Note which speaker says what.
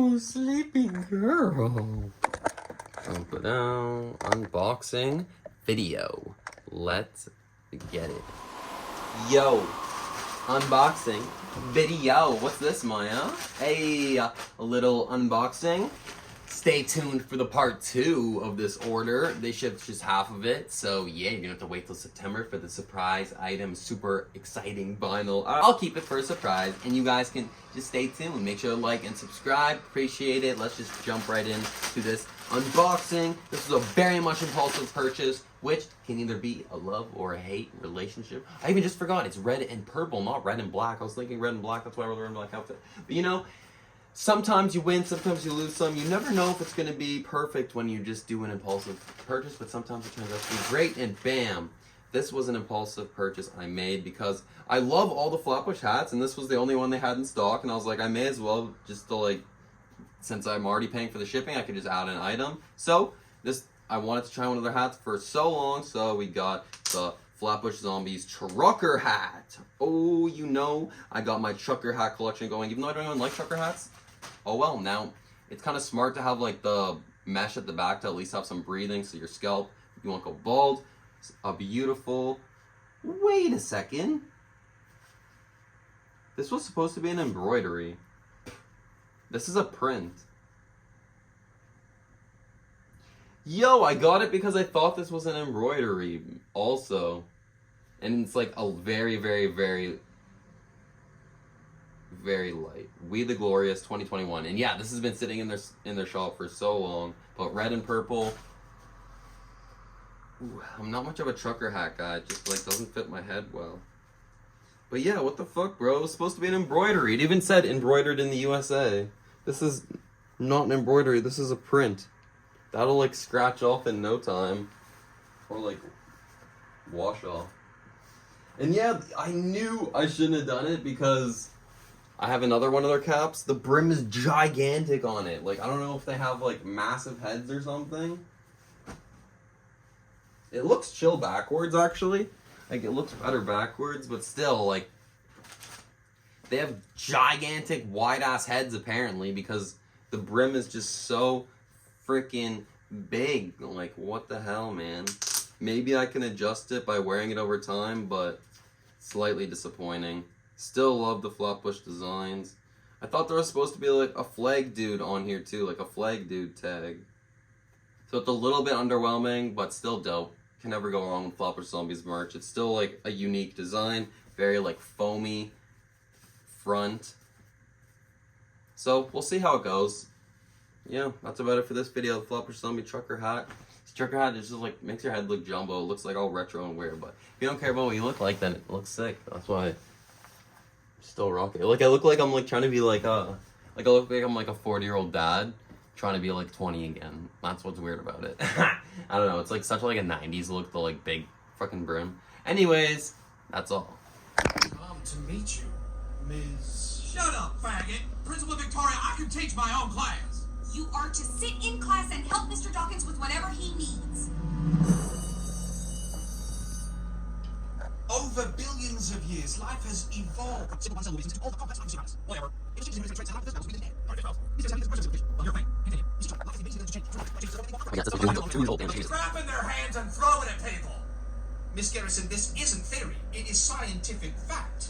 Speaker 1: Oh, sleepy girl. Unboxing video. Let's get it. Yo, unboxing video. What's this, Maya? Hey, a little unboxing. Stay tuned for the part 2 of this order. They shipped just half of it, so yeah, you're gonna have to wait till September for the surprise item. Super exciting vinyl. I'll keep it for a surprise, and you guys can just stay tuned. Make sure to like and subscribe. Appreciate it. Let's just jump right into this unboxing. This is a very much impulsive purchase, which can either be a love or a hate relationship. I even just forgot it's red and purple, not red and black. I was thinking red and black. That's why I wore the red and black outfit. But you know, sometimes you win, sometimes you lose some. You never know if it's going to be perfect when you just do an impulsive purchase, but sometimes it turns out to be great, and bam. This was an impulsive purchase I made because I love all the Flatbush hats, and this was the only one they had in stock, and I was like, I may as well just to, like, since I'm already paying for the shipping, I could just add an item. So, I wanted to try one of their hats for so long, so we got the Flatbush ZOMBiES trucker hat. Oh, you know, I got my trucker hat collection going, even though I don't even like trucker hats. Oh well, now it's kind of smart to have like the mesh at the back to at least have some breathing so your scalp, if you won't go bald. It's a beautiful, wait a second. This was supposed to be an embroidery. This is a print. Yo, I got it because I thought this was an embroidery also. And it's like a very, very, very, very light. We the Glorious 2021. And yeah, this has been sitting in their shop for so long. But red and purple. Ooh, I'm not much of a trucker hat guy. It just like doesn't fit my head well. But yeah, what the fuck, bro? It was supposed to be an embroidery. It even said embroidered in the USA. This is not an embroidery. This is a print. That'll like scratch off in no time. Or like wash off. And yeah, I knew I shouldn't have done it because I have another one of their caps. The brim is gigantic on it. Like, I don't know if they have like massive heads or something. It looks chill backwards actually. Like, it looks better backwards, but still, like, they have gigantic wide ass heads apparently because the brim is just so freaking big. Like, what the hell, man? Maybe I can adjust it by wearing it over time, but slightly disappointing. Still love the Flatbush designs. I thought there was supposed to be like a flag dude on here too, like a flag dude tag. So it's a little bit underwhelming, but still dope. Can never go wrong with Flatbush ZOMBiES merch. It's still like a unique design, very like foamy front. So we'll see how it goes. Yeah, that's about it for this video. The Flatbush ZOMBiES trucker hat. This trucker hat is just like makes your head look jumbo. It looks like all retro and weird, but if you don't care about what you look like, then it looks sick. That's why I still rock it. Like, I look like I'm like trying to be like I look like I'm like a 40-year-old dad trying to be like 20 again. That's what's weird about it. I don't know. It's like such like a 90s look, the like big fucking brim. Anyways, that's all.
Speaker 2: Come to meet you, Ms.
Speaker 3: Shut up, faggot! Principal Victoria, I can teach my own class!
Speaker 4: You are to sit in class and help Mr. Dawkins with whatever he needs.
Speaker 2: Over billions of years, life has evolved. Simple one cell all the complex items. Whatever.
Speaker 3: Grabbing their hands and throwing at people!
Speaker 2: Miss Garrison, this isn't theory. It is scientific fact.